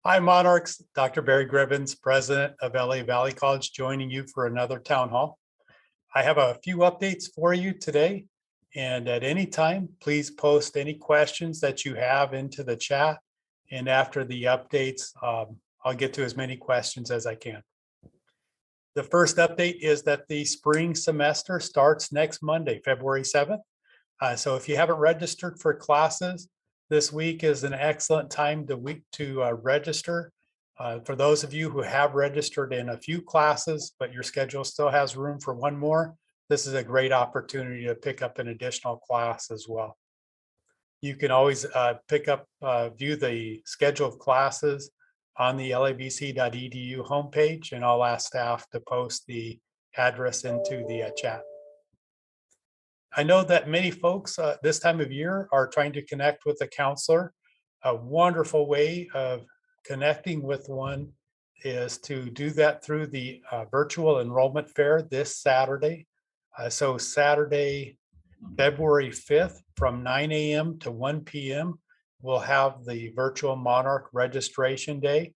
Hi, Monarchs. Dr. Barry Gribbins, president of LA Valley College, joining you for another town hall. I have a few updates for you today, and at any time, please post any questions that you have into the chat. And after the updates, I'll get to as many questions as I can. The first update is that the spring semester starts next Monday, February 7th. So if you haven't registered for classes, this week is an excellent time to register. For those of you who have registered in a few classes, but your schedule still has room for one more, this is a great opportunity to pick up an additional class as well. You can always view the schedule of classes on the lavc.edu homepage, and I'll ask staff to post the address into the chat. I know that many folks this time of year are trying to connect with a counselor. A wonderful way of connecting with one is to do that through the virtual enrollment fair this Saturday. So Saturday, February 5th from 9 a.m. to 1 p.m. we'll have the virtual Monarch registration day,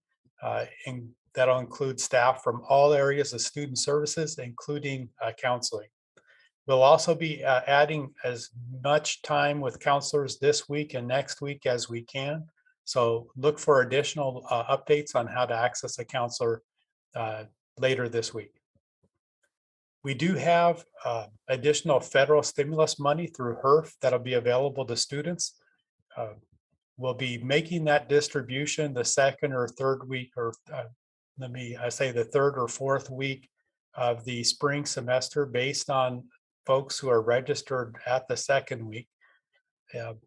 and that'll include staff from all areas of student services, including counseling. We'll also be adding as much time with counselors this week and next week as we can. So look for additional updates on how to access a counselor later this week. We do have additional federal stimulus money through HERF that'll be available to students. We'll be making that distribution the second or third week, or the third or fourth week of the spring semester based on folks who are registered at the second week.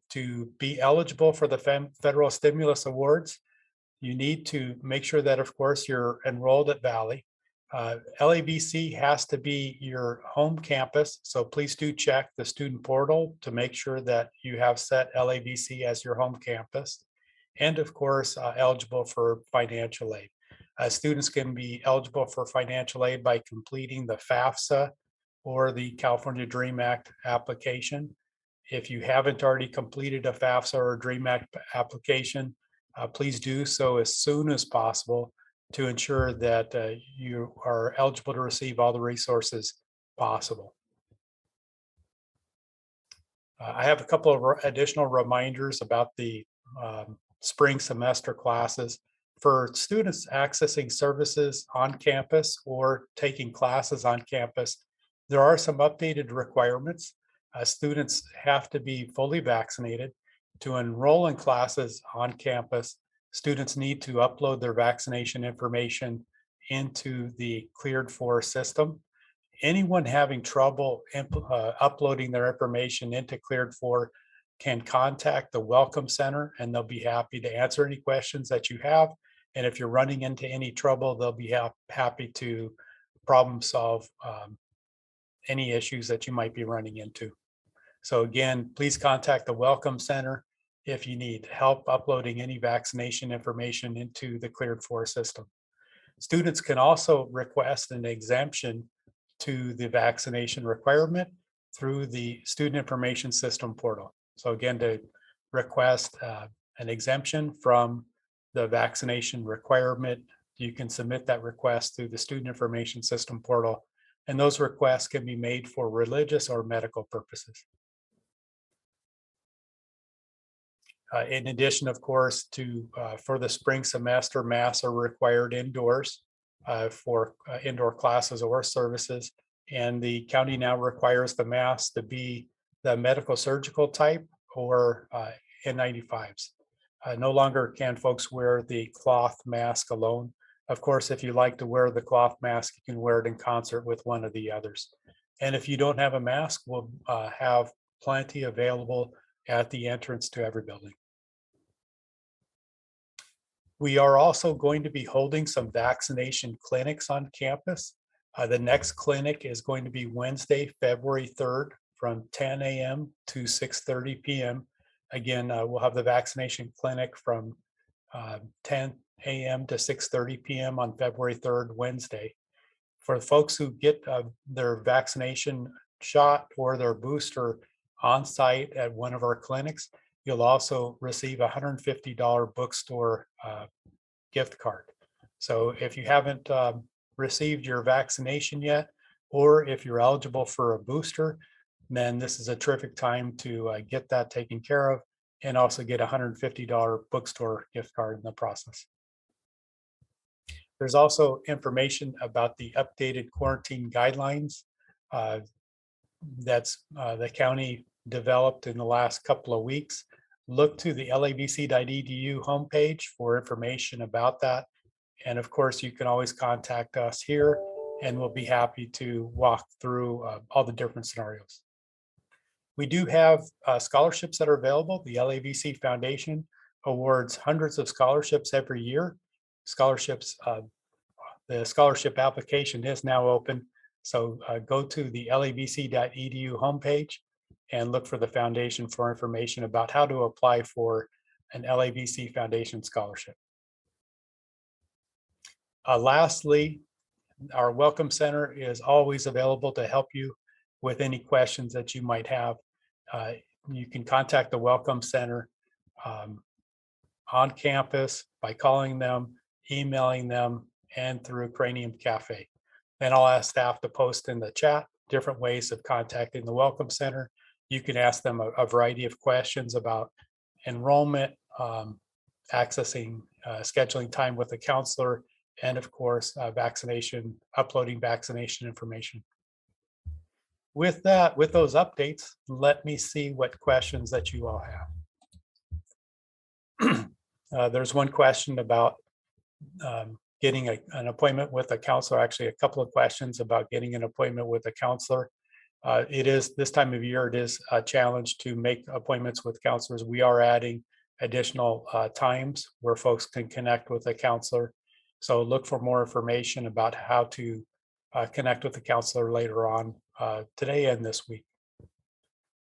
To be eligible for the federal stimulus awards, you need to make sure that, of course, you're enrolled at Valley. LAVC has to be your home campus, so please do check the student portal to make sure that you have set LAVC as your home campus. And of course, eligible for financial aid. Students can be eligible for financial aid by completing the Fafsa or the California DREAM Act application. If you haven't already completed a FAFSA or a DREAM Act application, please do so as soon as possible to ensure that you are eligible to receive all the resources possible. I have a couple of additional reminders about the spring semester classes. For students accessing services on campus or taking classes on campus, there are some updated requirements. Students have to be fully vaccinated. To enroll in classes on campus, students need to upload their vaccination information into the Cleared For system. Anyone having trouble uploading their information into Cleared For can contact the Welcome Center, and they'll be happy to answer any questions that you have. And if you're running into any trouble, they'll be happy to problem solve any issues that you might be running into. So again, please contact the Welcome Center if you need help uploading any vaccination information into the Cleared For system. Students can also request an exemption to the vaccination requirement through the Student Information System portal. So again, to request an exemption from the vaccination requirement, you can submit that request through the Student Information System portal, and those requests can be made for religious or medical purposes. In addition, of course, for the spring semester, masks are required indoors for indoor classes or services, and the county now requires the masks to be the medical surgical type or N95s. No longer can folks wear the cloth mask alone. Of course, if you like to wear the cloth mask, you can wear it in concert with one of the others. And if you don't have a mask, we'll have plenty available at the entrance to every building. We are also going to be holding some vaccination clinics on campus. The next clinic is going to be Wednesday, February 3rd from 10 a.m. to 6:30 p.m. Again, we'll have the vaccination clinic from 10 a.m. to 6:30 p.m. on February 3rd, Wednesday. For folks who get their vaccination shot or their booster on site at one of our clinics, you'll also receive a $150 bookstore gift card. So if you haven't received your vaccination yet, or if you're eligible for a booster, then this is a terrific time to get that taken care of and also get a $150 bookstore gift card in the process. There's also information about the updated quarantine guidelines that's the county developed in the last couple of weeks. Look to the lavc.edu homepage for information about that. And of course, you can always contact us here and we'll be happy to walk through all the different scenarios. We do have scholarships that are available. The LAVC Foundation awards hundreds of scholarships every year. Scholarships, the scholarship application is now open. So go to the lavc.edu homepage and look for the foundation for information about how to apply for an LAVC Foundation scholarship. Lastly, our Welcome Center is always available to help you with any questions that you might have. You can contact the Welcome Center on campus by calling them, emailing them, and through Cranium Cafe. Then I'll ask staff to post in the chat different ways of contacting the Welcome Center. You can ask them a variety of questions about enrollment, accessing, scheduling time with a counselor, and of course, vaccination, uploading vaccination information. With that, with those updates, let me see what questions that you all have. There's one question about getting an appointment with a counselor, actually a couple of questions about getting an appointment with a counselor. It is this time of year, it is a challenge to make appointments with counselors. We are adding additional times where folks can connect with a counselor. So look for more information about how to connect with the counselor later on today and this week.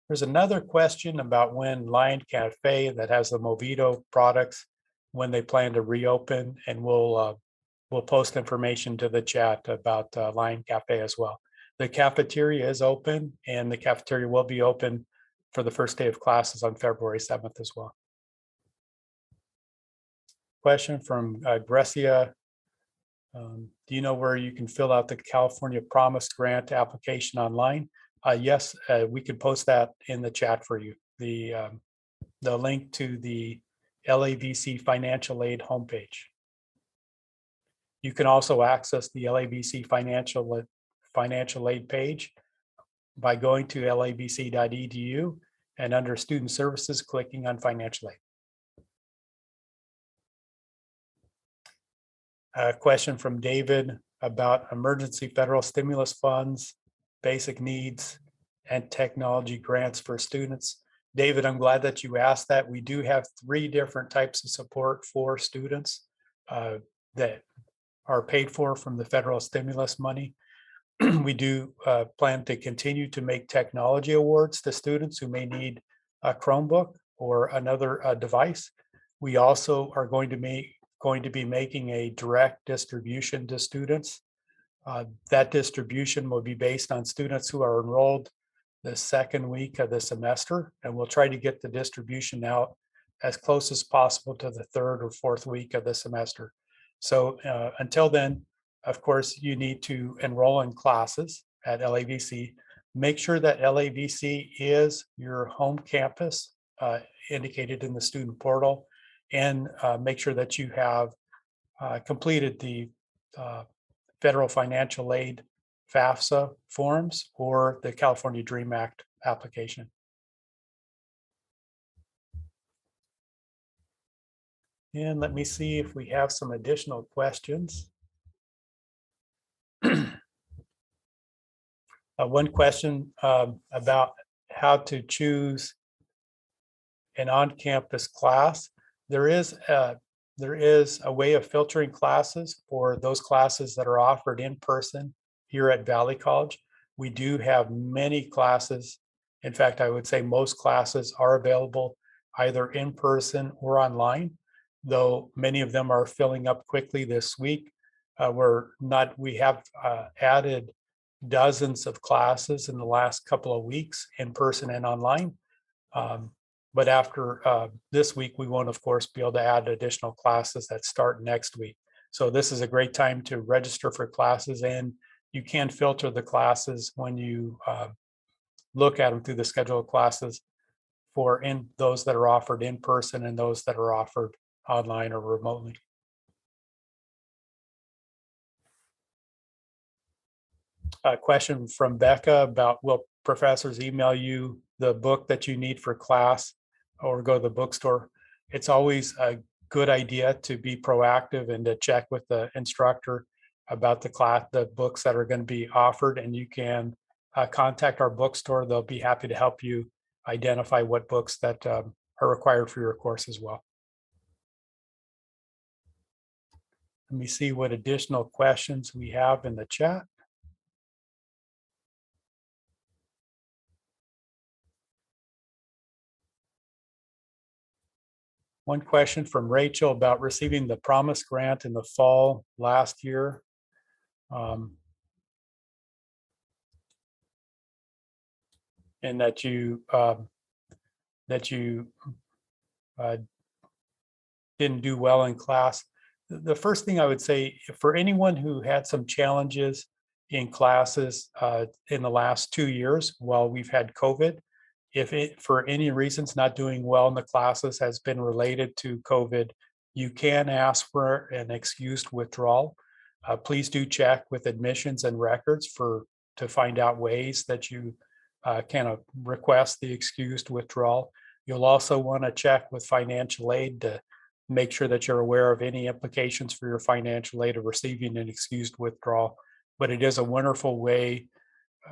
There's another question about when Lion Cafe that has the Movito products, when they plan to reopen, and we'll post information to the chat about Lion Cafe as well. The cafeteria is open, and the cafeteria will be open for the first day of classes on February 7th as well. Question from Grecia. Do you know where you can fill out the California Promise Grant application online? Yes, we can post that in the chat for you. The link to the LAVC financial aid homepage. You can also access the LAVC financial aid page by going to lavc.edu and under Student Services, clicking on Financial Aid. A question from David about emergency federal stimulus funds, basic needs, and technology grants for students. David, I'm glad that you asked that. We do have 3 different types of support for students that are paid for from the federal stimulus money. We do plan to continue to make technology awards to students who may need a Chromebook or another device. We also are going to be making a direct distribution to students. That distribution will be based on students who are enrolled the second week of the semester, and we'll try to get the distribution out as close as possible to the 3rd or 4th week of the semester. So until then, of course, you need to enroll in classes at LAVC. Make sure that LAVC is your home campus indicated in the student portal, and make sure that you have completed the federal financial aid Fafsa forms or the California DREAM Act application. And let me see if we have some additional questions. One question about how to choose an on-campus class. There is a way of filtering classes for those classes that are offered in person here at Valley College. We do have many classes. In fact, I would say most classes are available either in person or online, though many of them are filling up quickly this week. We have added dozens of classes in the last couple of weeks in person and online. But after this week, we won't, of course, be able to add additional classes that start next week. So this is a great time to register for classes, and you can filter the classes when you look at them through the schedule of classes for those that are offered in person and those that are offered online or remotely. A question from Becca about, will professors email you the book that you need for class or go to the bookstore? It's always a good idea to be proactive and to check with the instructor about the books that are going to be offered, and you can contact our bookstore. They'll be happy to help you identify what books that are required for your course as well. Let me see what additional questions we have in the chat. One question from Rachel about receiving the Promise Grant in the fall last year. And that you didn't do well in class. The first thing I would say, for anyone who had some challenges in classes in the last 2 years while we've had COVID, if it for any reasons not doing well in the classes has been related to COVID, you can ask for an excused withdrawal. Please do check with admissions and records to find out ways that you can request the excused withdrawal. You'll also want to check with financial aid to make sure that you're aware of any implications for your financial aid of receiving an excused withdrawal. But it is a wonderful way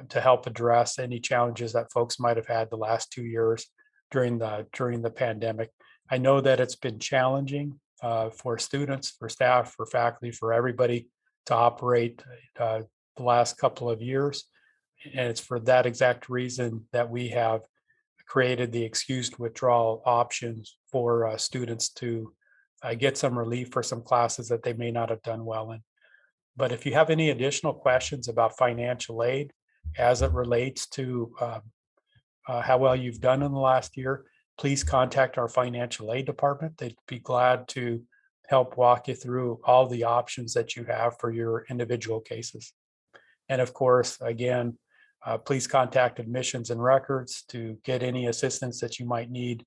to help address any challenges that folks might have had the last 2 years during the pandemic. I know that it's been challenging for students, for staff, for faculty, for everybody to operate the last couple of years. And it's for that exact reason that we have created the excused withdrawal options for students to get some relief for some classes that they may not have done well in. But if you have any additional questions about financial aid as it relates to how well you've done in the last year, please contact our financial aid department. They'd be glad to help walk you through all the options that you have for your individual cases. And of course, again, please contact admissions and records to get any assistance that you might need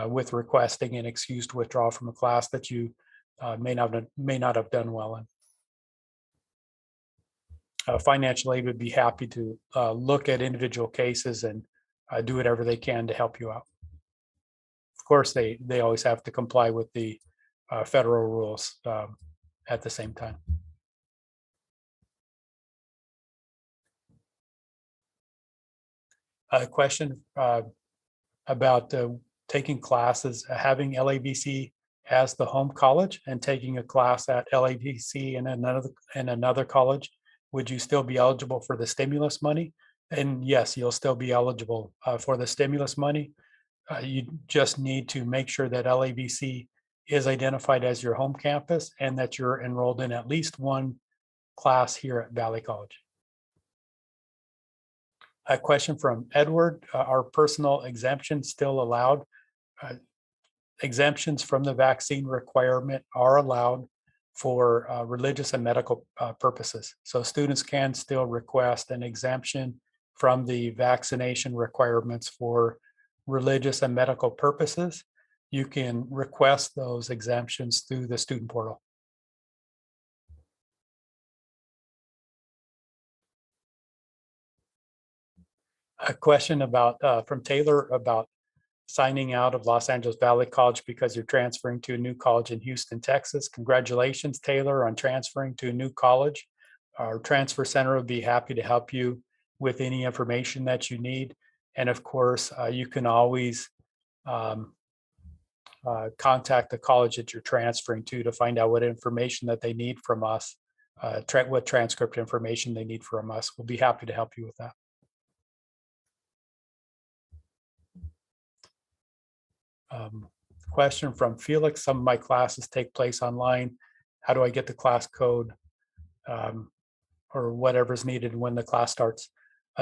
with requesting an excused withdrawal from a class that you may not have done well in. Financial aid would be happy to look at individual cases and do whatever they can to help you out. Of course, they always have to comply with the federal rules at the same time. A question about taking classes, having LAVC as the home college and taking a class at LAVC in another college. Would you still be eligible for the stimulus money? And yes, you'll still be eligible for the stimulus money. You just need to make sure that LAVC is identified as your home campus and that you're enrolled in at least one class here at Valley College. A question from Edward, are personal exemptions still allowed? Exemptions from the vaccine requirement are allowed for religious and medical purposes. So students can still request an exemption from the vaccination requirements for religious and medical purposes. You can request those exemptions through the student portal. A question about from Taylor about signing out of Los Angeles Valley College because you're transferring to a new college in Houston, Texas. Congratulations, Taylor, on transferring to a new college. Our transfer center would be happy to help you with any information that you need. And of course, you can always contact the college that you're transferring to find out what information that they need from us, what transcript information they need from us. We'll be happy to help you with that. Question from Felix, some of my classes take place online. How do I get the class code or whatever's needed when the class starts?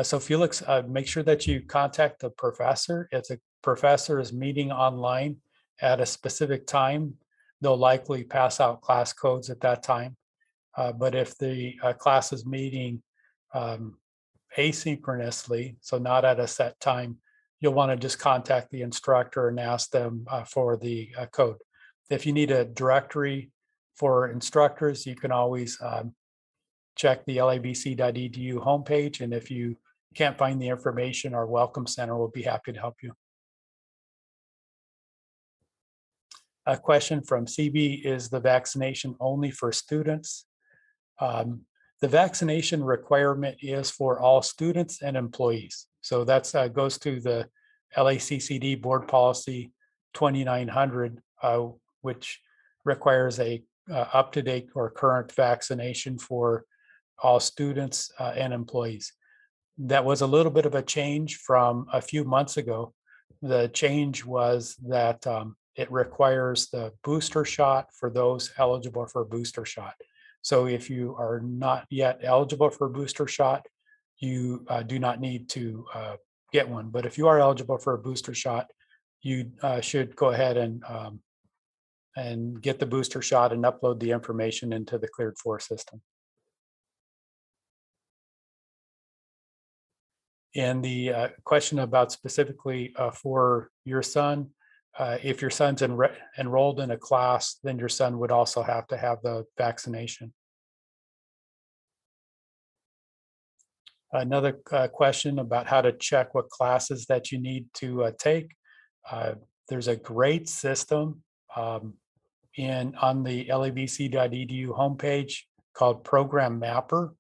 So Felix, make sure that you contact the professor. It's professor is meeting online at a specific time, they'll likely pass out class codes at that time. But if the class is meeting asynchronously, so not at a set time, you'll want to just contact the instructor and ask them for the code. If you need a directory for instructors, you can always check the lavc.edu homepage. And if you can't find the information, our Welcome Center will be happy to help you. A question from CB, is the vaccination only for students? The vaccination requirement is for all students and employees. So that's goes to the LACCD Board Policy 2900, which requires a up-to-date or current vaccination for all students and employees. That was a little bit of a change from a few months ago. The change was that it requires the booster shot for those eligible for a booster shot. So if you are not yet eligible for a booster shot, you do not need to get one. But if you are eligible for a booster shot, you should go ahead and get the booster shot and upload the information into the Cleared For system. And the question about specifically for your son, if your son's enrolled in a class, then your son would also have to have the vaccination. Another question about how to check what classes that you need to take. There's a great system on the lavc.edu homepage called Program Mapper.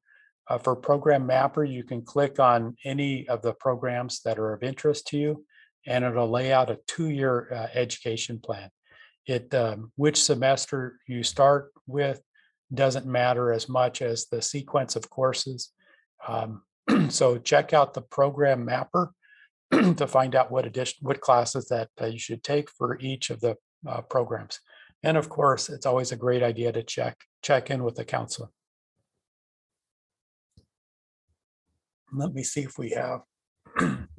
For Program Mapper, you can click on any of the programs that are of interest to you, and it'll lay out a 2-year education plan. Which semester you start with doesn't matter as much as the sequence of courses. So check out the Program Mapper to find out what classes that you should take for each of the programs. And of course, it's always a great idea to check in with the counselor. Let me see if we have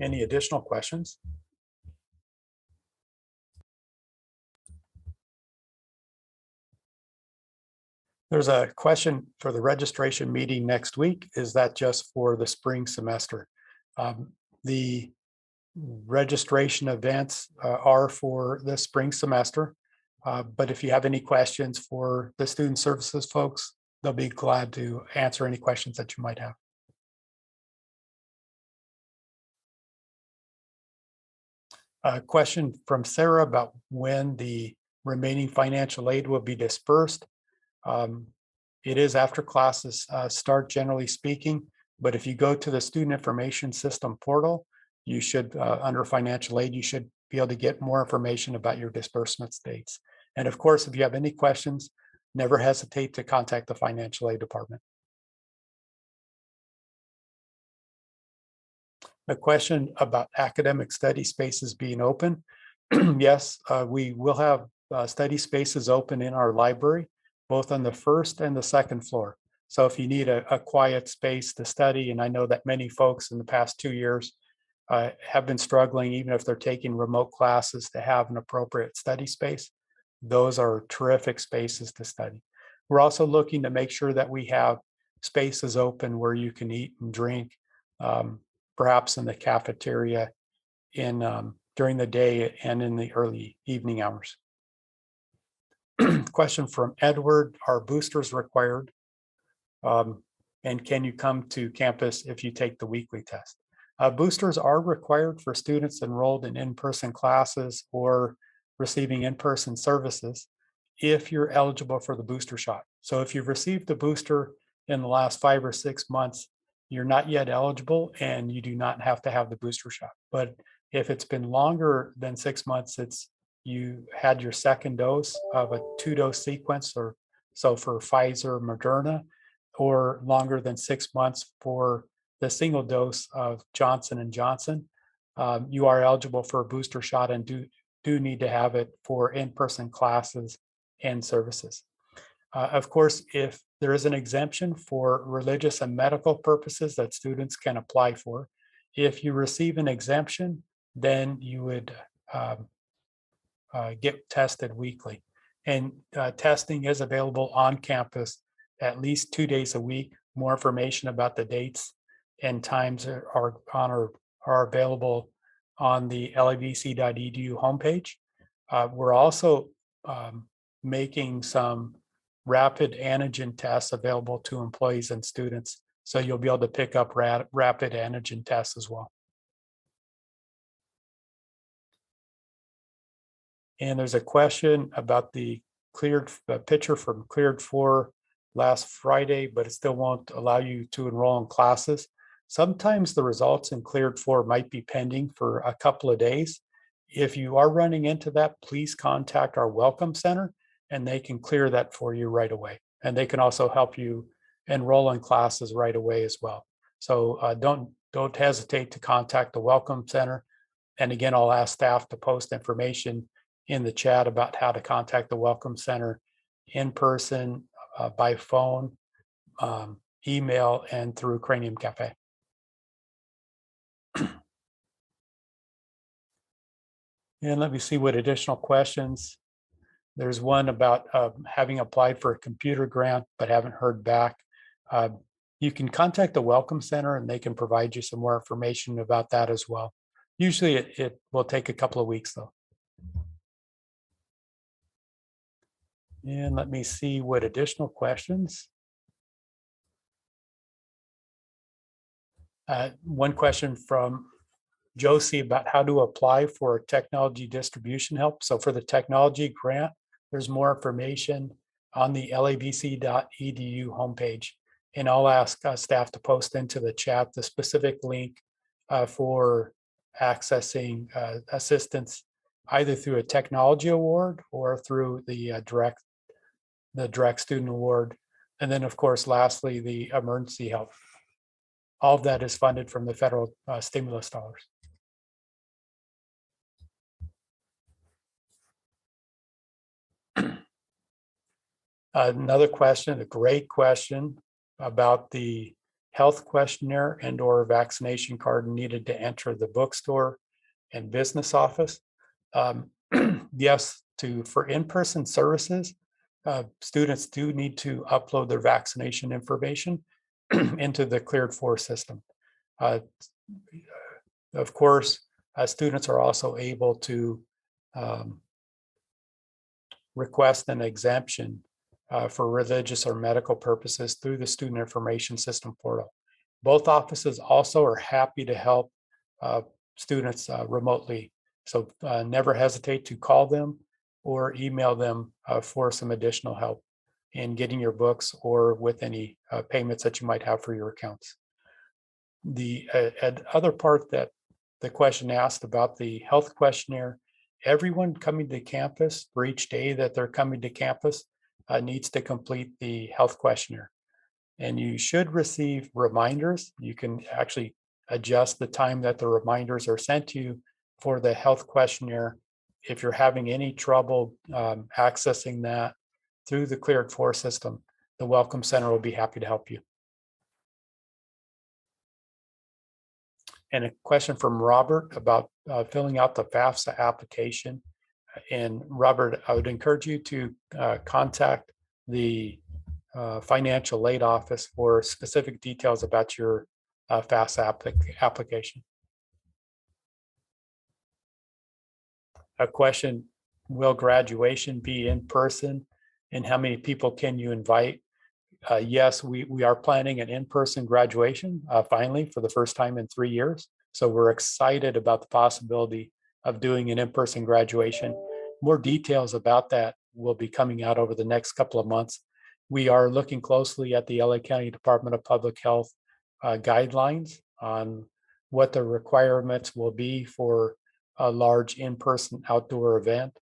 any additional questions. There's a question for the registration meeting next week. Is that just for the spring semester? The registration events are for the spring semester, but if you have any questions for the student services folks, they'll be glad to answer any questions that you might have. A question from Sarah about when the remaining financial aid will be dispersed. It is after classes start, generally speaking, but if you go to the Student Information System portal, you should, under financial aid, you should be able to get more information about your disbursement dates. And of course, if you have any questions, never hesitate to contact the financial aid department. A question about academic study spaces being open. Yes, we will have study spaces open in our library, both on the first and the second floor. So if you need a quiet space to study, and I know that many folks in the past 2 years have been struggling, even if they're taking remote classes, to have an appropriate study space, those are terrific spaces to study. We're also looking to make sure that we have spaces open where you can eat and drink, perhaps in the cafeteria during the day and in the early evening hours. Question from Edward, are boosters required? And can you come to campus if you take the weekly test? Boosters are required for students enrolled in in-person classes or receiving in-person services if you're eligible for the booster shot. So if you've received the booster in the last 5 or 6 months, you're not yet eligible and you do not have to have the booster shot. But if it's been longer than 6 months, you had your second dose of a 2-dose sequence, or so for Pfizer, Moderna, or longer than 6 months for the single dose of Johnson & Johnson, you are eligible for a booster shot and do need to have it for in-person classes and services. Of course, if there is an exemption for religious and medical purposes that students can apply for, if you receive an exemption, then you would um, get tested weekly. And testing is available on campus at least 2 days a week. More information about the dates and times are available on the lavc.edu homepage. We're also making some rapid antigen tests available to employees and students. So you'll be able to pick up rapid antigen tests as well. And there's a question about the cleared picture from Cleared 4 last Friday, but it still won't allow you to enroll in classes. Sometimes the results in Cleared 4 might be pending for a couple of days. If you are running into that, please contact our Welcome Center and they can clear that for you right away. And they can also help you enroll in classes right away as well. So don't hesitate to contact the Welcome Center. And again, I'll ask staff to post information in the chat about how to contact the Welcome Center in person, by phone, email, and through Cranium Cafe. And let me see what additional questions. There's one about having applied for a computer grant but haven't heard back. You can contact the Welcome Center and they can provide you some more information about that as well. Usually it will take a couple of weeks though. And let me see what additional questions. One question from Josie about how to apply for technology distribution help. So for the technology grant, there's more information on the lavc.edu homepage. And I'll ask staff to post into the chat the specific link for accessing assistance either through a technology award or through the direct student award. And then of course, lastly, the emergency help. All of that is funded from the federal stimulus dollars. Another question, a great question about the health questionnaire and/or vaccination card needed to enter the bookstore and business office. Yes, for in-person services, students do need to upload their vaccination information into the Cleared 4 system. Of course, students are also able to request an exemption for religious or medical purposes through the Student Information System portal. Both offices also are happy to help students remotely. So never hesitate to call them or email them for some additional help in getting your books or with any payments that you might have for your accounts. The other part that the question asked about the health questionnaire, everyone coming to campus for each day that they're coming to campus needs to complete the health questionnaire. And you should receive reminders. You can actually adjust the time that the reminders are sent to you for the health questionnaire. If you're having any trouble accessing that through the Cleared 4 system, the Welcome Center will be happy to help you. And a question from Robert about filling out the Fafsa application. And Robert, I would encourage you to contact the financial aid office for specific details about your Fafsa application. A question, will graduation be in person and how many people can you invite? Yes, we are planning an in-person graduation finally for the first time in 3 years. So we're excited about the possibility of doing an in-person graduation. More details about that will be coming out over the next couple of months. We are looking closely at the LA County Department of Public Health guidelines on what the requirements will be for a large in-person outdoor event.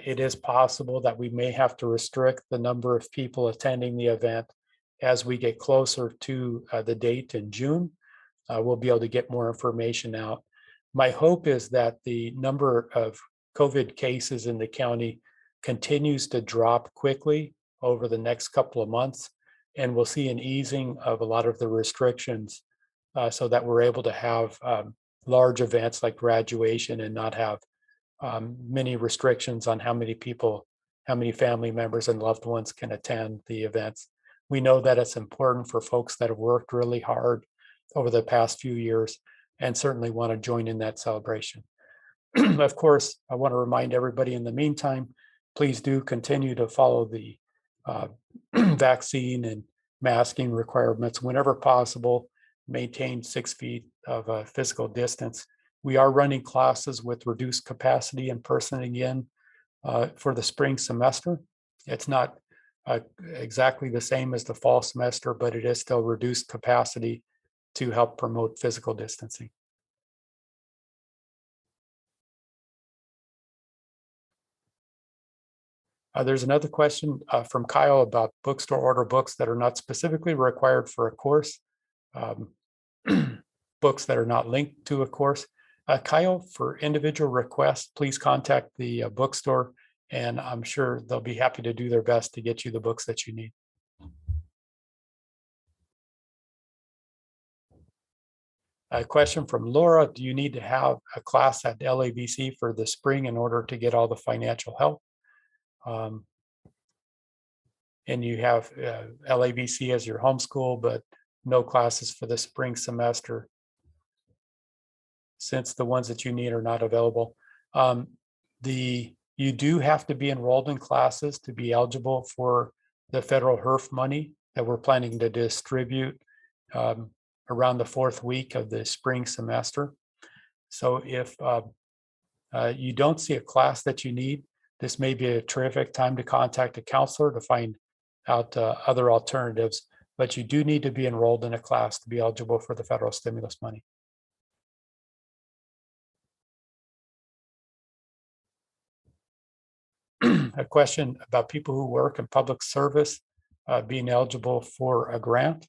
It is possible that we may have to restrict the number of people attending the event as we get closer to the date in June. We'll be able to get more information out. My hope is that the number of COVID cases in the county continues to drop quickly over the next couple of months, and we'll see an easing of a lot of the restrictions so that we're able to have large events like graduation and not have many restrictions on how many people, how many family members and loved ones can attend the events. We know that it's important for folks that have worked really hard over the past few years and certainly want to join in that celebration. Of course, I want to remind everybody in the meantime, please do continue to follow the vaccine and masking requirements whenever possible. Maintain 6 feet of physical distance. We are running classes with reduced capacity in person again for the spring semester. It's not exactly the same as the fall semester, but it is still reduced capacity to help promote physical distancing. There's another question from Kyle about bookstore order books that are not specifically required for a course, books that are not linked to a course. Kyle, for individual requests, please contact the bookstore, and I'm sure they'll be happy to do their best to get you the books that you need. A question from Laura, do you need to have a class at LAVC for the spring in order to get all the financial help? And you have LAVC as your homeschool, but no classes for the spring semester since the ones that you need are not available. You do have to be enrolled in classes to be eligible for the federal HERF money that we're planning to distribute around the fourth week of the spring semester. So if you don't see a class that you need, this may be a terrific time to contact a counselor to find out other alternatives, but you do need to be enrolled in a class to be eligible for the federal stimulus money. A question about people who work in public service being eligible for a grant.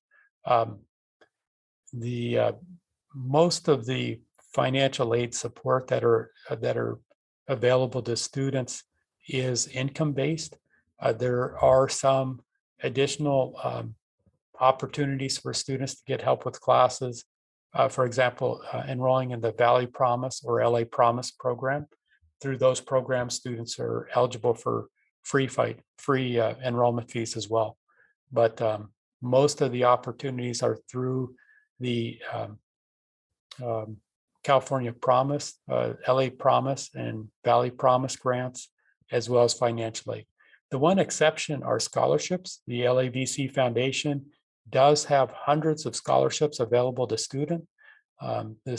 Most of the financial aid support that are available to students is income-based. There are some additional opportunities for students to get help with classes. For example, enrolling in the Valley Promise or LA Promise program. Through those programs, students are eligible for free enrollment fees as well. But most of the opportunities are through the California Promise, LA Promise, and Valley Promise grants, as well as financial aid. The one exception are scholarships. The LAVC Foundation does have hundreds of scholarships available to students. The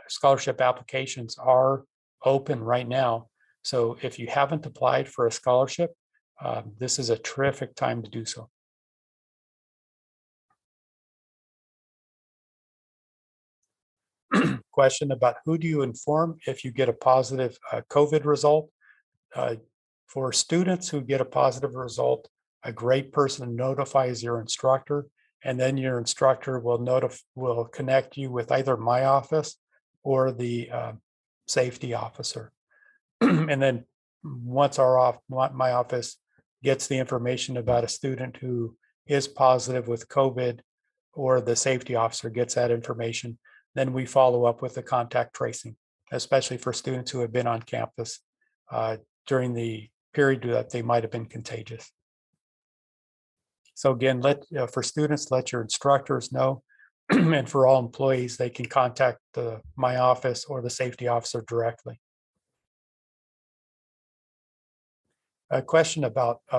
scholarship applications are open right now. So if you haven't applied for a scholarship, this is a terrific time to do so. Question about who do you inform if you get a positive COVID result? For students who get a positive result, a great person notifies your instructor, and then your instructor will connect you with either my office or the safety officer. And then once my office gets the information about a student who is positive with COVID, or the safety officer gets that information, then we follow up with the contact tracing, especially for students who have been on campus during the period that they might have been contagious. So again, for students, let your instructors know, and for all employees, they can contact my office or the safety officer directly. A question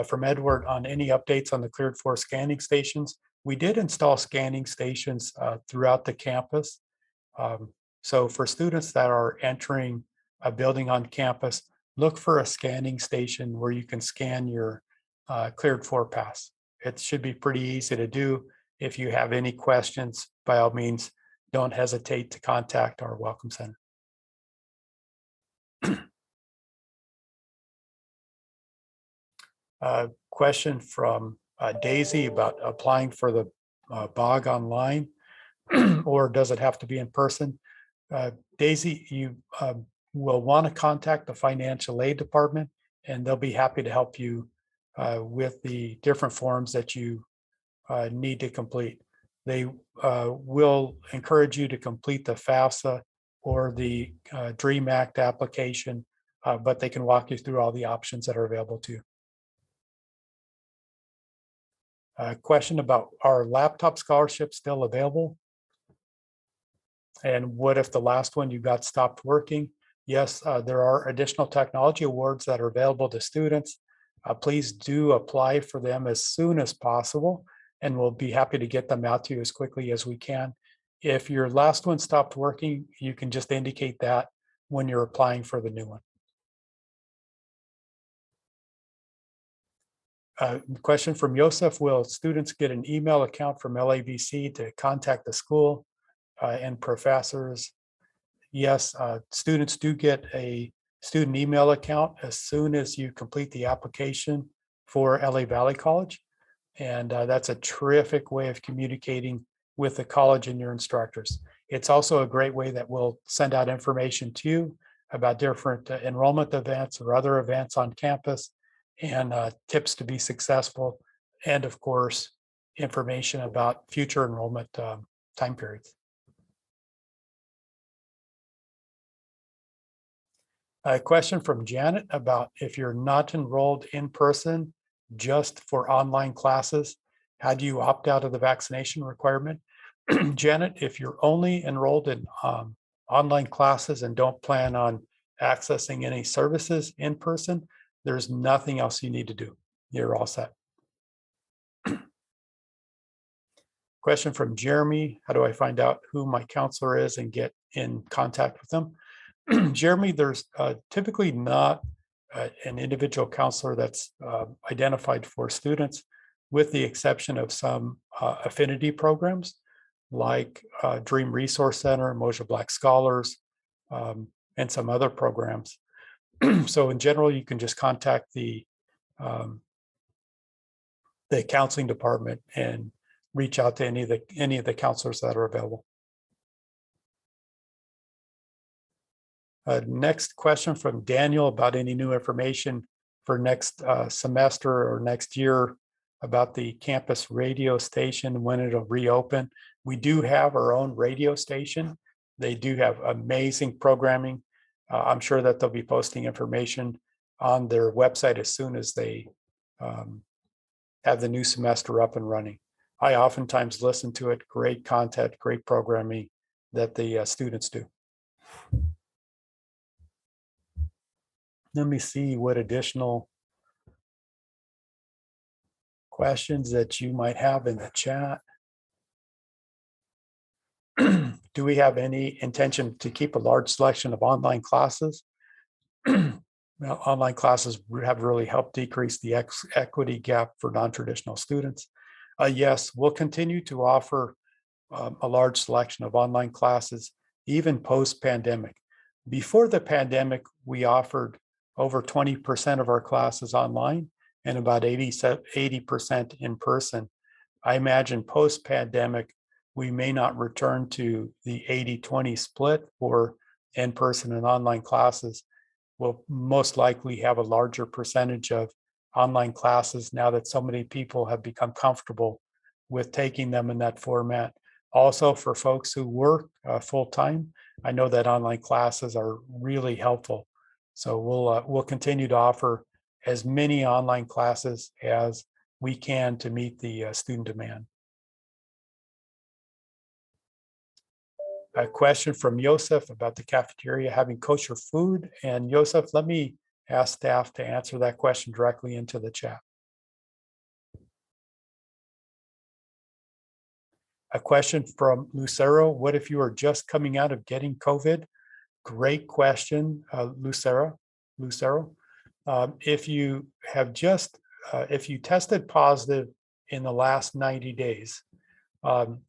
from Edward on any updates on the cleared for scanning stations. We did install scanning stations throughout the campus. So for students that are entering a building on campus, look for a scanning station where you can scan your cleared for pass. It should be pretty easy to do. If you have any questions, by all means, don't hesitate to contact our Welcome Center. Question from Daisy about applying for the BOG online, or does it have to be in person? Daisy, you will want to contact the financial aid department, and they'll be happy to help you with the different forms that you need to complete. They will encourage you to complete the Fafsa or the DREAM Act application, but they can walk you through all the options that are available to you. Question about, are laptop scholarships still available? And what if the last one you got stopped working? Yes, there are additional technology awards that are available to students. Please do apply for them as soon as possible, and we'll be happy to get them out to you as quickly as we can. If your last one stopped working, you can just indicate that when you're applying for the new one. Question from Joseph, will students get an email account from LAVC to contact the school and professors? Yes, students do get a student email account as soon as you complete the application for LA Valley College. And that's a terrific way of communicating with the college and your instructors. It's also a great way that we'll send out information to you about different enrollment events or other events on campus, and tips to be successful, and of course, information about future enrollment time periods. A question from Janet about, if you're not enrolled in person, just for online classes, how do you opt out of the vaccination requirement? Janet, if you're only enrolled in online classes and don't plan on accessing any services in person, there's nothing else you need to do. You're all set. Question from Jeremy, how do I find out who my counselor is and get in contact with them? Jeremy, there's typically not an individual counselor that's identified for students, with the exception of some affinity programs like Dream Resource Center, Moja Black Scholars, and some other programs. So in general, you can just contact the counseling department and reach out to any of the counselors that are available. Next question from Daniel about any new information for next semester or next year about the campus radio station, when it'll reopen. We do have our own radio station. They do have amazing programming. I'm sure that they'll be posting information on their website as soon as they have the new semester up and running. I oftentimes listen to it. Great content, great programming that the students do. Let me see what additional questions that you might have in the chat. Do we have any intention to keep a large selection of online classes? Well, online classes have really helped decrease the equity gap for non-traditional students. Yes, we'll continue to offer a large selection of online classes, even post-pandemic. Before the pandemic, we offered over 20% of our classes online and about 80% in person. I imagine post-pandemic, we may not return to the 80-20 split for in-person and online classes. We'll most likely have a larger percentage of online classes now that so many people have become comfortable with taking them in that format. Also, for folks who work full-time, I know that online classes are really helpful. So we'll continue to offer as many online classes as we can to meet the student demand. A question from Joseph about the cafeteria having kosher food. And Joseph, let me ask staff to answer that question directly into the chat. A question from Lucero, what if you are just coming out of getting COVID? Great question, Lucero. If you have just, if you tested positive in the last 90 days,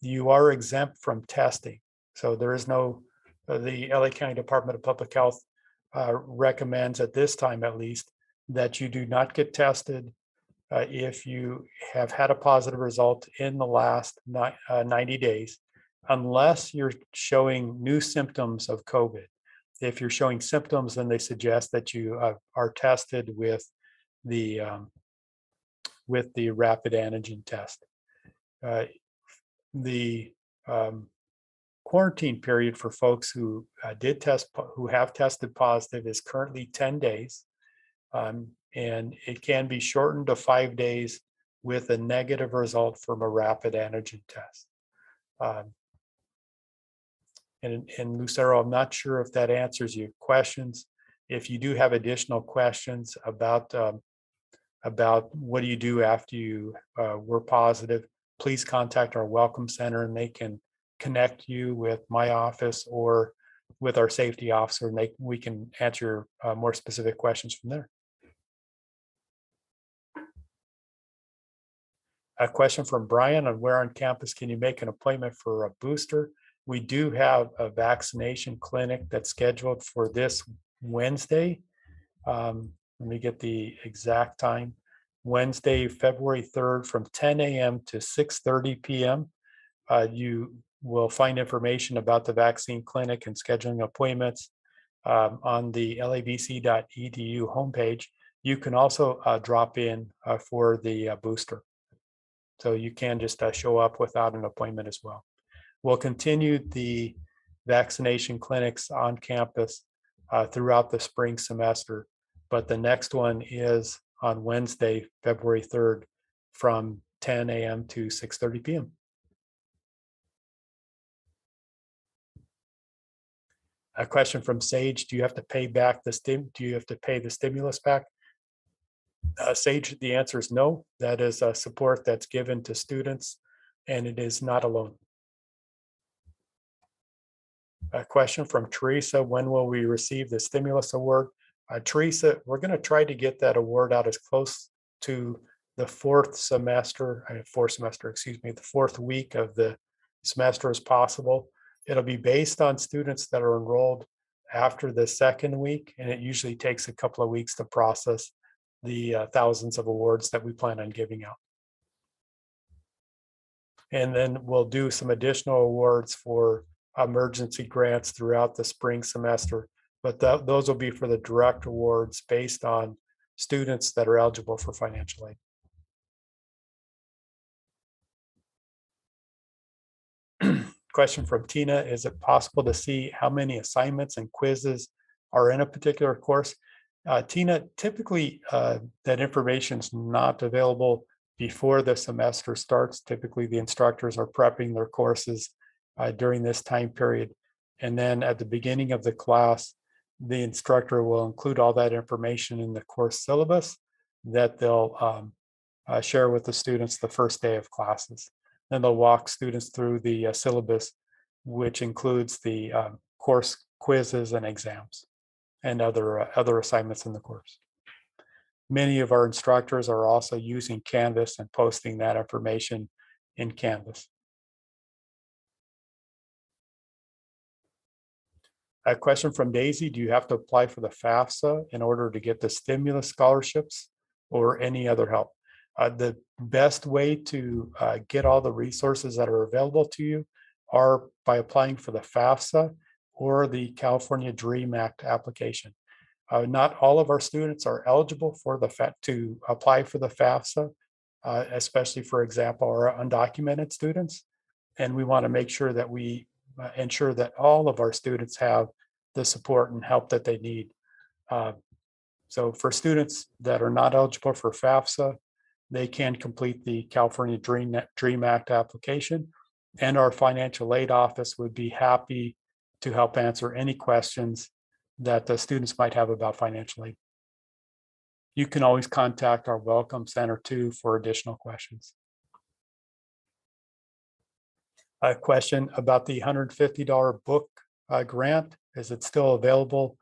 you are exempt from testing. So there is no, the LA County Department of Public Health recommends at this time, at least, that you do not get tested if you have had a positive result in the last 90 days, unless you're showing new symptoms of COVID. If you're showing symptoms, then they suggest that you are tested with the rapid antigen test. quarantine period for folks who who have tested positive is currently 10 days. And it can be shortened to 5 days with a negative result from a rapid antigen test. And Lucero, I'm not sure if that answers your questions. If you do have additional questions about what do you do after you were positive, please contact our Welcome Center and they can connect you with my office or with our safety officer, and we can answer more specific questions from there. A question from Brian on where on campus can you make an appointment for a booster? We do have a vaccination clinic that's scheduled for this Wednesday. Let me get the exact time. Wednesday, February 3rd from 10 a.m. to 6:30 p.m. You will find information about the vaccine clinic and scheduling appointments on the lavc.edu homepage. You can also drop in for the booster. So you can just show up without an appointment as well. We'll continue the vaccination clinics on campus throughout the spring semester, but the next one is on Wednesday, February 3rd from 10 a.m. to 6:30 p.m. A question from Sage, do you have to pay back do you have to pay the stimulus back? Sage, the answer is no. That is a support that's given to students, and it is not a loan. A question from Teresa, when will we receive the stimulus award? Teresa, we're going to try to get that award out as close to the fourth week of the semester as possible. It'll be based on students that are enrolled after the second week, and it usually takes a couple of weeks to process the thousands of awards that we plan on giving out. And then we'll do some additional awards for emergency grants throughout the spring semester, but those will be for the direct awards based on students that are eligible for financial aid. Question from Tina, is it possible to see how many assignments and quizzes are in a particular course? Tina, typically that information is not available before the semester starts. Typically the instructors are prepping their courses during this time period. And then at the beginning of the class, the instructor will include all that information in the course syllabus that they'll share with the students the first day of classes. Then they'll walk students through the syllabus, which includes the course quizzes and exams and other assignments in the course. Many of our instructors are also using Canvas and posting that information in Canvas. A question from Daisy, do you have to apply for the FAFSA in order to get the stimulus scholarships or any other help? The best way to get all the resources that are available to you are by applying for the FAFSA or the California DREAM Act application. Not all of our students are eligible for to apply for the FAFSA, especially, for example, our undocumented students. And we want to make sure that we ensure that all of our students have the support and help that they need. So for students that are not eligible for FAFSA, they can complete the California DREAM Act application, and our financial aid office would be happy to help answer any questions that the students might have about financial aid. You can always contact our Welcome Center too for additional questions. A question about the $150 book grant. Is it still available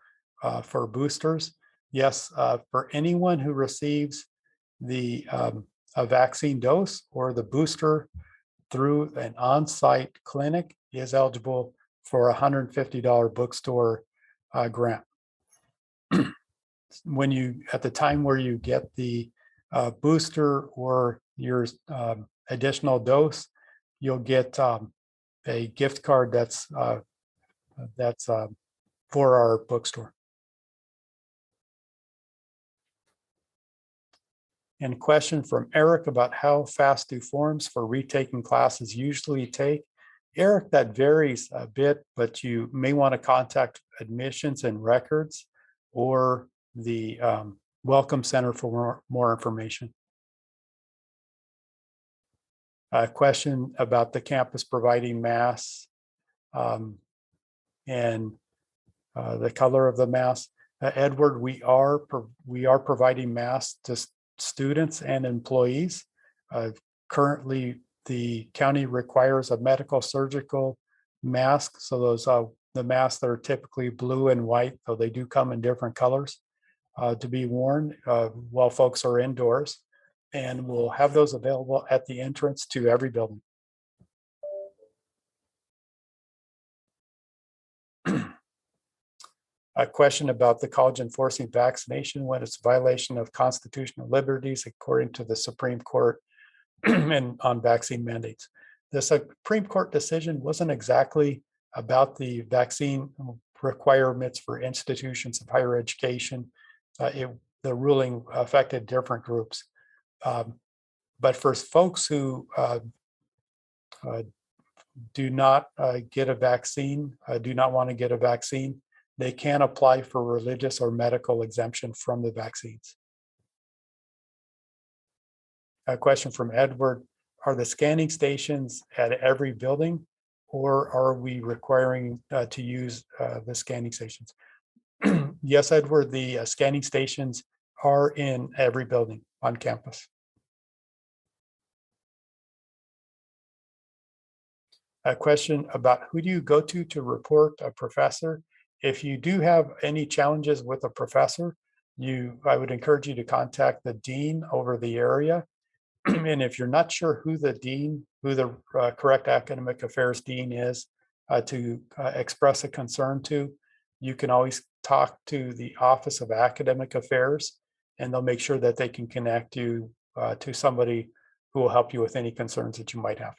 for boosters? Yes, for anyone who receives a vaccine dose or the booster through an on-site clinic is eligible for a $150 bookstore grant. At the time where you get the booster or your additional dose, you'll get a gift card that's for our bookstore. And a question from Eric about how fast do forms for retaking classes usually take? Eric, that varies a bit, but you may want to contact admissions and records or the Welcome Center for more information. A question about the campus providing masks and the color of the mask. Edward, we are providing masks to students and employees. Currently, the county requires a medical surgical mask. So those the masks that are typically blue and white, though they do come in different colors, to be worn while folks are indoors. And we'll have those available at the entrance to every building. A question about the college enforcing vaccination when it's a violation of constitutional liberties according to the Supreme Court and on vaccine mandates. The Supreme Court decision wasn't exactly about the vaccine requirements for institutions of higher education. The ruling affected different groups. But for folks who do not get a vaccine, do not want to get a vaccine, they can apply for religious or medical exemption from the vaccines. A question from Edward, are the scanning stations at every building or are we requiring to use the scanning stations? Yes, Edward, the scanning stations are in every building on campus. A question about who do you go to report a professor? If you do have any challenges with a professor, I would encourage you to contact the dean over the area. And if you're not sure who the correct academic affairs dean is to express a concern to, you can always talk to the Office of Academic Affairs, and they'll make sure that they can connect you to somebody who will help you with any concerns that you might have.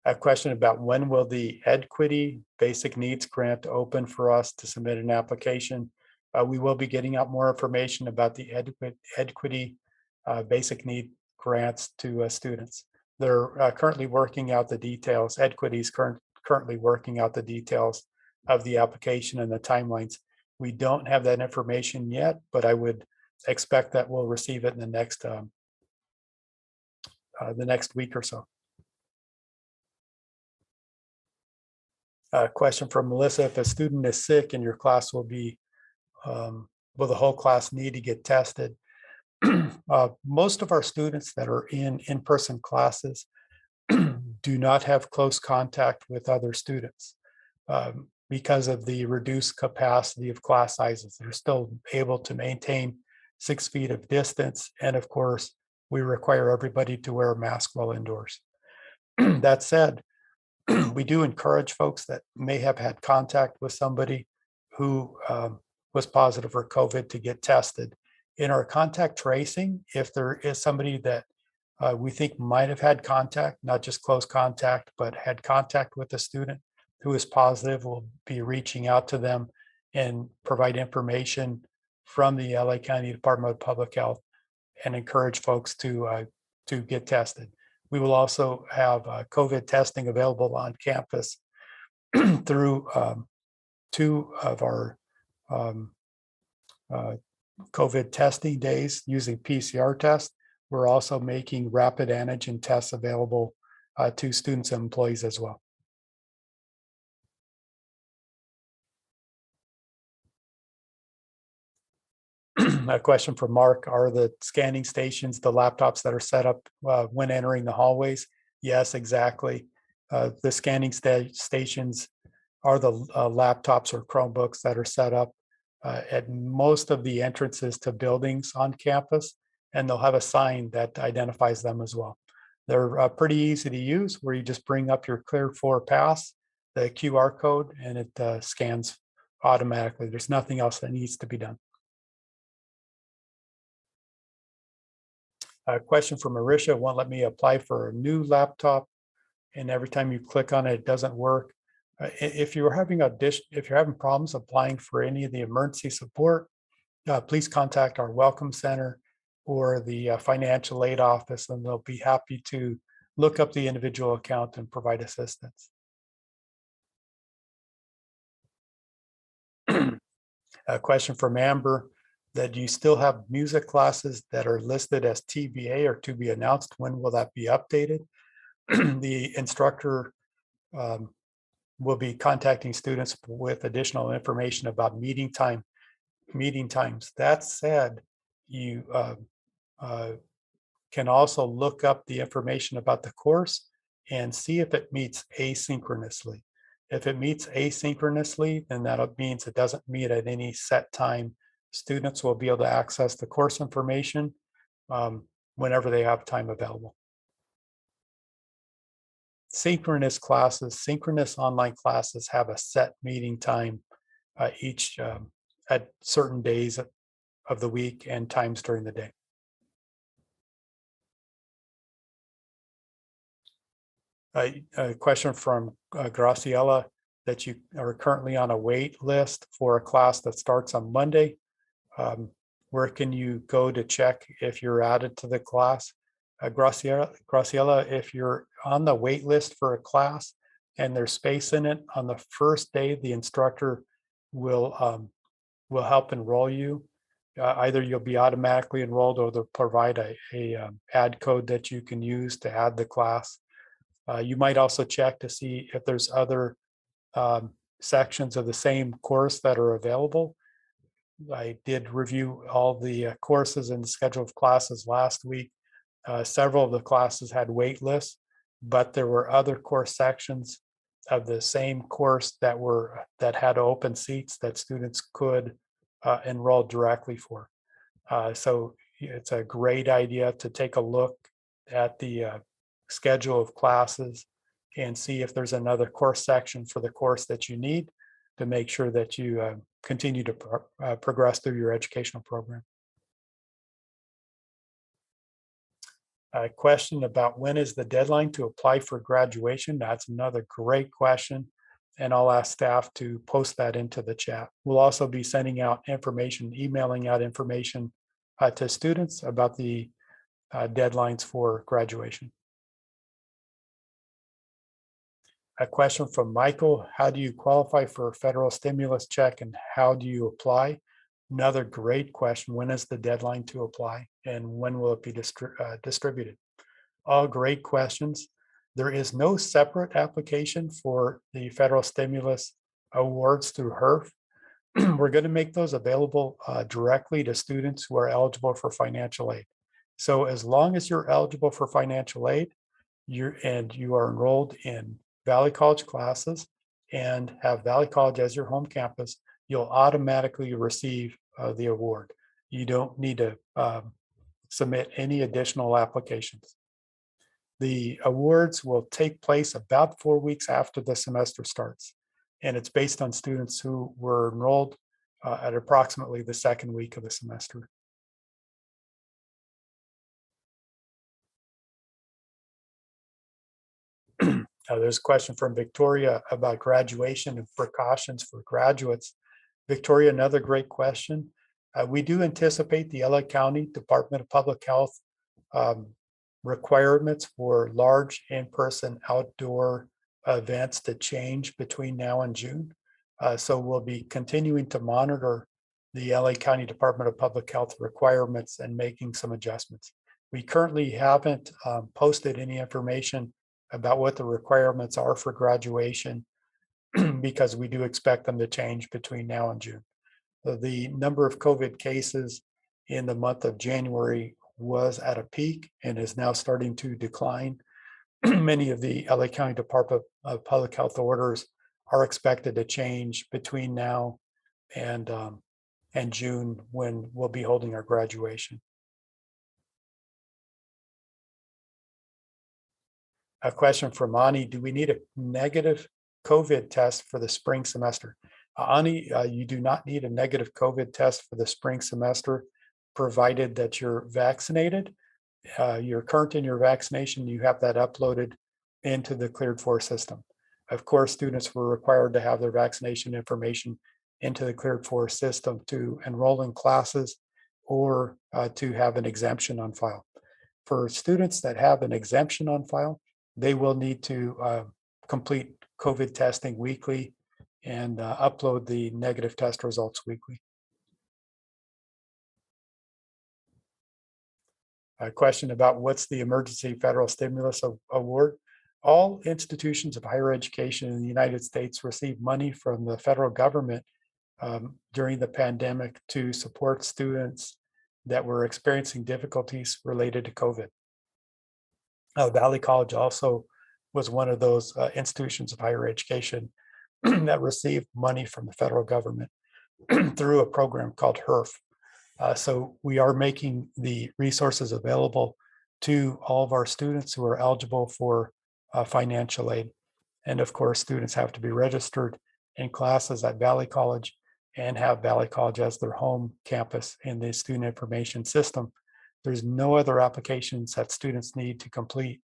A question about when will the Adquity Basic Needs Grant open for us to submit an application. We will be getting out more information about the Adquity Basic Need Grants to students. They're currently working out the details. Adquity is currently working out the details of the application and the timelines. We don't have that information yet, but I would expect that we'll receive it in the next week or so. A question from Melissa, if a student is sick and your class will the whole class need to get tested? Most of our students that are in in-person classes do not have close contact with other students because of the reduced capacity of class sizes. They're still able to maintain 6 feet of distance. And of course, we require everybody to wear a mask while indoors. That said, we do encourage folks that may have had contact with somebody who was positive for COVID to get tested. In our contact tracing, if there is somebody that we think might have had contact, not just close contact, but had contact with a student who is positive, we'll be reaching out to them and provide information from the LA County Department of Public Health and encourage folks to get tested. We will also have COVID testing available on campus through 2 of our COVID testing days using PCR tests. We're also making rapid antigen tests available to students and employees as well. A question from Mark, are the scanning stations the laptops that are set up when entering the hallways? Yes, exactly. The scanning stations are the laptops or Chromebooks that are set up at most of the entrances to buildings on campus, and they'll have a sign that identifies them as well. They're pretty easy to use, where you just bring up your Clear 4 Pass, the QR code, and it scans automatically. There's nothing else that needs to be done. A question from Marisha, won't let me apply for a new laptop, and every time you click on it, it doesn't work. If you're having problems applying for any of the emergency support, please contact our Welcome Center. or the financial aid office, and they'll be happy to look up the individual account and provide assistance. A question from Amber, that do you still have music classes that are listed as TBA or to be announced? When will that be updated? The instructor will be contacting students with additional information about meeting times. That said, you can also look up the information about the course and see if it meets asynchronously. If it meets asynchronously, then that means it doesn't meet at any set time. Students will be able to access the course information whenever they have time available. Synchronous online classes have a set meeting time each at certain days of the week and times during the day. A question from Graciela, that you are currently on a wait list for a class that starts on Monday. Where can you go to check if you're added to the class? Graciela, if you're on the wait list for a class and there's space in it, on the first day, the instructor will help enroll you. Either you'll be automatically enrolled, or they'll provide a add code that you can use to add the class. You might also check to see if there's other sections of the same course that are available. I did review all the courses and the schedule of classes last week. Several of the classes had wait lists, but there were other course sections of the same course that had open seats that students could enroll directly for. So it's a great idea to take a look at the schedule of classes and see if there's another course section for the course that you need to make sure that you continue to progress through your educational program. A question about when is the deadline to apply for graduation? That's another great question, and I'll ask staff to post that into the chat. We'll also be sending out information, emailing out information to students about the deadlines for graduation. A question from Michael, how do you qualify for a federal stimulus check and how do you apply? Another great question. When is the deadline to apply and when will it be distributed? All great questions. There is no separate application for the federal stimulus awards through HERF. We're going to make those available directly to students who are eligible for financial aid. So as long as you're eligible for financial aid, you are enrolled in Valley College classes and have Valley College as your home campus, you'll automatically receive the award. You don't need to submit any additional applications. The awards will take place about 4 weeks after the semester starts, and it's based on students who were enrolled at approximately the second week of the semester. There's a question from Victoria about graduation and precautions for graduates. Victoria, another great question. We do anticipate the LA County Department of Public Health requirements for large in-person outdoor events to change between now and June. So we'll be continuing to monitor the LA County Department of Public Health requirements and making some adjustments. We currently haven't posted any information about what the requirements are for graduation because we do expect them to change between now and June. The number of COVID cases in the month of January was at a peak and is now starting to decline. Many of the LA County Department of Public Health orders are expected to change between now and June, when we'll be holding our graduation. A question from Ani, do we need a negative COVID test for the spring semester? Ani, you do not need a negative COVID test for the spring semester, provided that you're vaccinated, you're current in your vaccination, you have that uploaded into the Cleared For system. Of course, students were required to have their vaccination information into the Cleared For system to enroll in classes. or to have an exemption on file. For students that have an exemption on file, they will need to complete COVID testing weekly and upload the negative test results weekly. A question about what's the emergency federal stimulus award. All institutions of higher education in the United States receive money from the federal government during the pandemic to support students that were experiencing difficulties related to COVID. Valley College also was one of those institutions of higher education that received money from the federal government through a program called HERF. So we are making the resources available to all of our students who are eligible for financial aid. And of course, students have to be registered in classes at Valley College and have Valley College as their home campus in the student information system. There's no other applications that students need to complete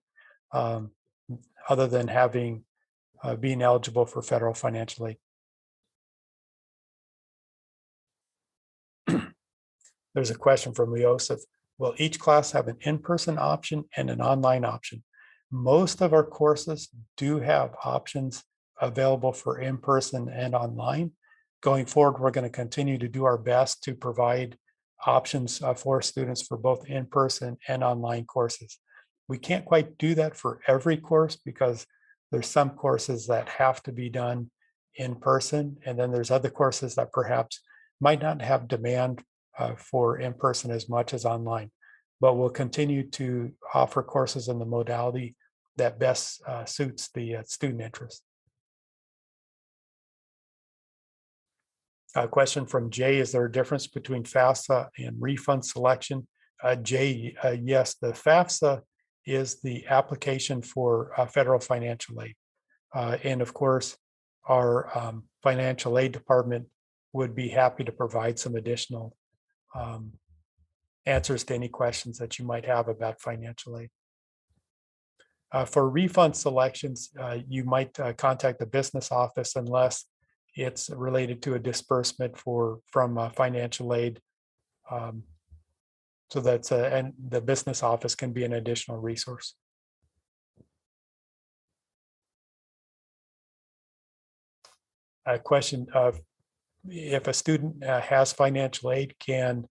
other than having being eligible for federal financial aid. There's a question from Leosif. Will each class have an in-person option and an online option? Most of our courses do have options available for in-person and online. Going forward, we're going to continue to do our best to provide options for students for both in-person and online courses. We can't quite do that for every course because there's some courses that have to be done in person, and then there's other courses that perhaps might not have demand for in-person as much as online. But we'll continue to offer courses in the modality that best suits the student interest. A question from Jay, is there a difference between FAFSA and refund selection? Jay, yes, the FAFSA is the application for federal financial aid. And of course, our financial aid department would be happy to provide some additional answers to any questions that you might have about financial aid. For refund selections, you might contact the business office unless it's related to a disbursement from financial aid. So that's and the business office can be an additional resource. A question of if a student has financial aid, can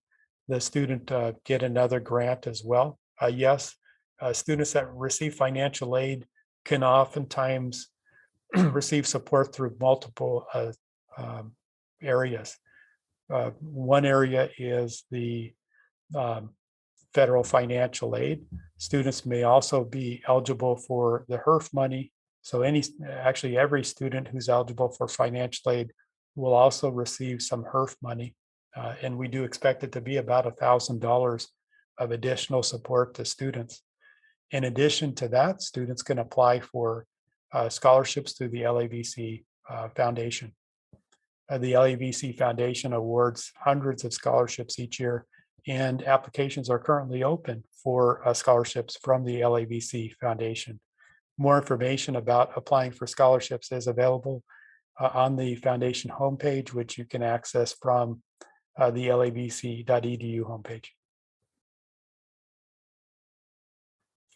the student get another grant as well? Yes, students that receive financial aid can oftentimes receive support through multiple areas. One area is the federal financial aid. Students may also be eligible for the HERF money. So actually every student who's eligible for financial aid will also receive some HERF money. And we do expect it to be about $1,000 of additional support to students. In addition to that, students can apply for scholarships through the LAVC Foundation. The LAVC Foundation awards hundreds of scholarships each year, and applications are currently open for scholarships from the LAVC Foundation. More information about applying for scholarships is available on the foundation homepage, which you can access from the lavc.edu homepage.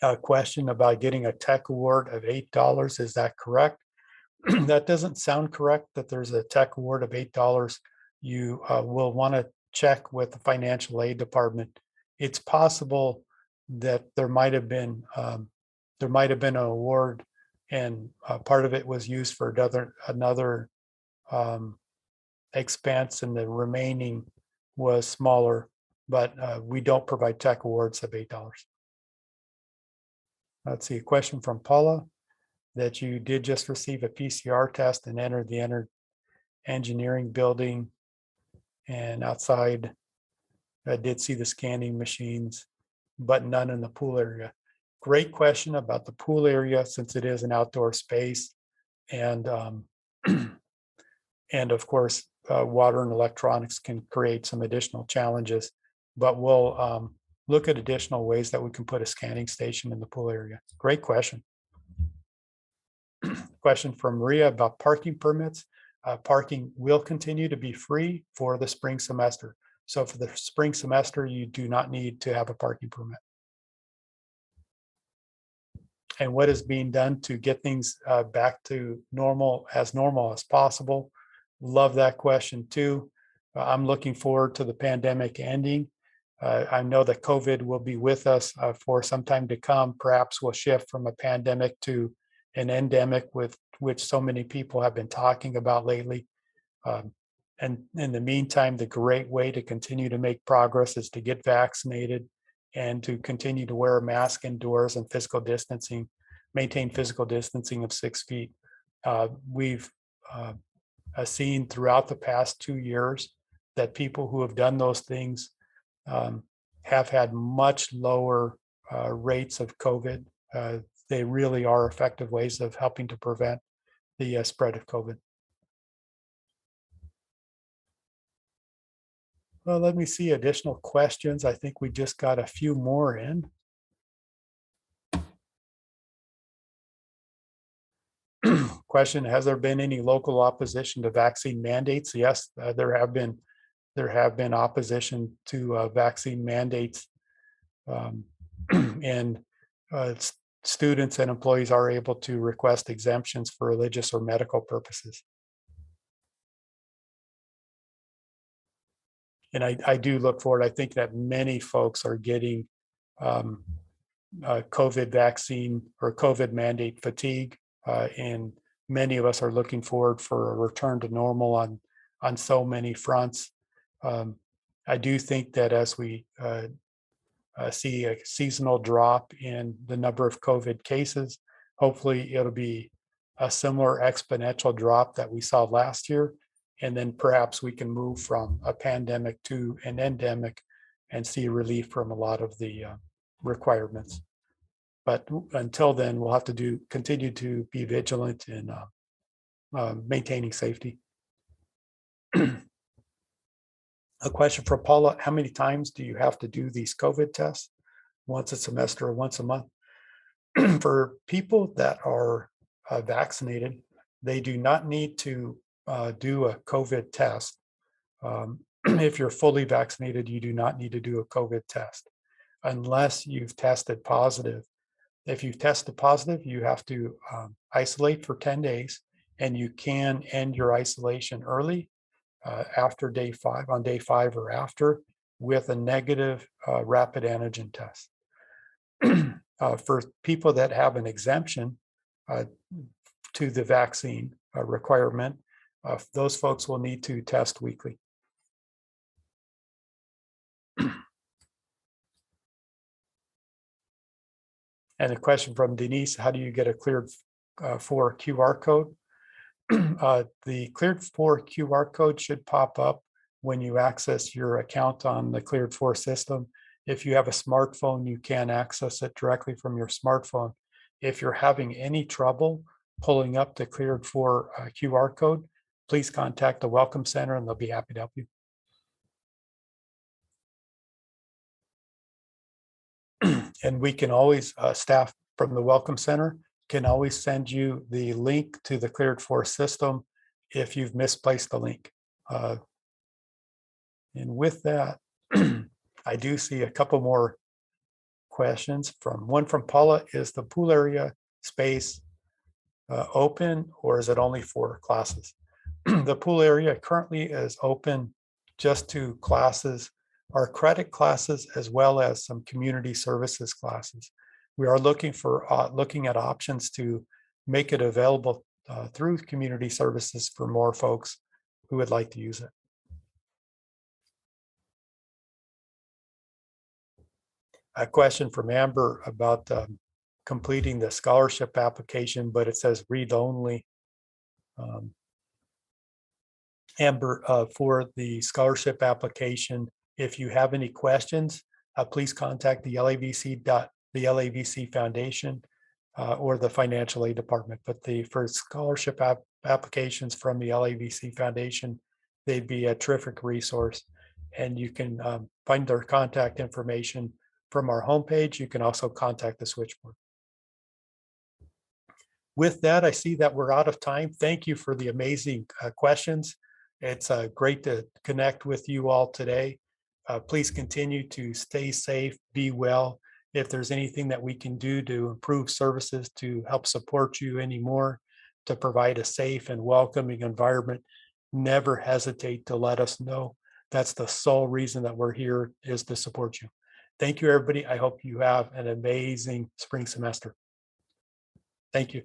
A question about getting a tech award of $8, is that correct? That doesn't sound correct, that there's a tech award of $8. You will want to check with the financial aid department. It's possible that there might have been an award, and part of it was used for another expense, and the remaining was smaller. But we don't provide tech awards of $8. Let's see, a question from Paula, that you did just receive a PCR test and entered the engineering building, and outside I did see the scanning machines, but none in the pool area. Great question about the pool area, since it is an outdoor space, and and of course water and electronics can create some additional challenges, but we'll look at additional ways that we can put a scanning station in the pool area. Great question. Question from Maria about parking permits. Parking will continue to be free for the spring semester. So for the spring semester, you do not need to have a parking permit. And what is being done to get things back to normal as possible? Love that question too. I'm looking forward to the pandemic ending. I know that COVID will be with us for some time to come. Perhaps we'll shift from a pandemic to an endemic, with which so many people have been talking about lately. And in the meantime, the great way to continue to make progress is to get vaccinated and to continue to wear a mask indoors and maintain physical distancing of 6 feet. We've seen throughout the past 2 years that people who have done those things have had much lower rates of COVID. They really are effective ways of helping to prevent the spread of COVID. Well, let me see additional questions. I think we just got a few more in. Question: has there been any local opposition to vaccine mandates? Yes, there have been opposition to vaccine mandates, and students and employees are able to request exemptions for religious or medical purposes. And I do look forward. I think that many folks are getting COVID vaccine or COVID mandate fatigue, and many of us are looking forward for a return to normal on so many fronts. I do think that as we see a seasonal drop in the number of COVID cases, hopefully it'll be a similar exponential drop that we saw last year. And then perhaps we can move from a pandemic to an endemic and see relief from a lot of the requirements. But until then, we'll have to continue to be vigilant in maintaining safety. A question from Paula: how many times do you have to do these COVID tests? Once a semester or once a month? For people that are vaccinated, they do not need to do a COVID test. If you're fully vaccinated, you do not need to do a COVID test unless you've tested positive. If you've tested positive, you have to isolate for 10 days, and you can end your isolation early after day 5, on day 5 or after, with a negative rapid antigen test. For people that have an exemption to the vaccine requirement, those folks will need to test weekly. And a question from Denise: how do you get a cleared for QR code? The cleared for QR code should pop up when you access your account on the cleared for system. If you have a smartphone, you can access it directly from your smartphone. If you're having any trouble pulling up the cleared for QR code, please contact the Welcome Center and they'll be happy to help you. And we can always, staff from the Welcome Center can always send you the link to the cleared for system if you've misplaced the link. And with that, I do see a couple more questions. One from Paula: is the pool area space open, or is it only for classes? The pool area currently is open just to classes, our credit classes, as well as some community services classes. We are looking at options to make it available through community services for more folks who would like to use it. A question from Amber about completing the scholarship application, but it says read only. Amber, for the scholarship application, if you have any questions, please contact the LAVC Foundation or the Financial Aid Department. But for scholarship applications from the LAVC Foundation, they'd be a terrific resource. And you can find their contact information from our homepage. You can also contact the switchboard. With that, I see that we're out of time. Thank you for the amazing questions. It's great to connect with you all today. Please continue to stay safe, be well. If there's anything that we can do to improve services to help support you anymore, to provide a safe and welcoming environment, never hesitate to let us know. That's the sole reason that we're here, is to support you. Thank you, everybody. I hope you have an amazing spring semester. Thank you.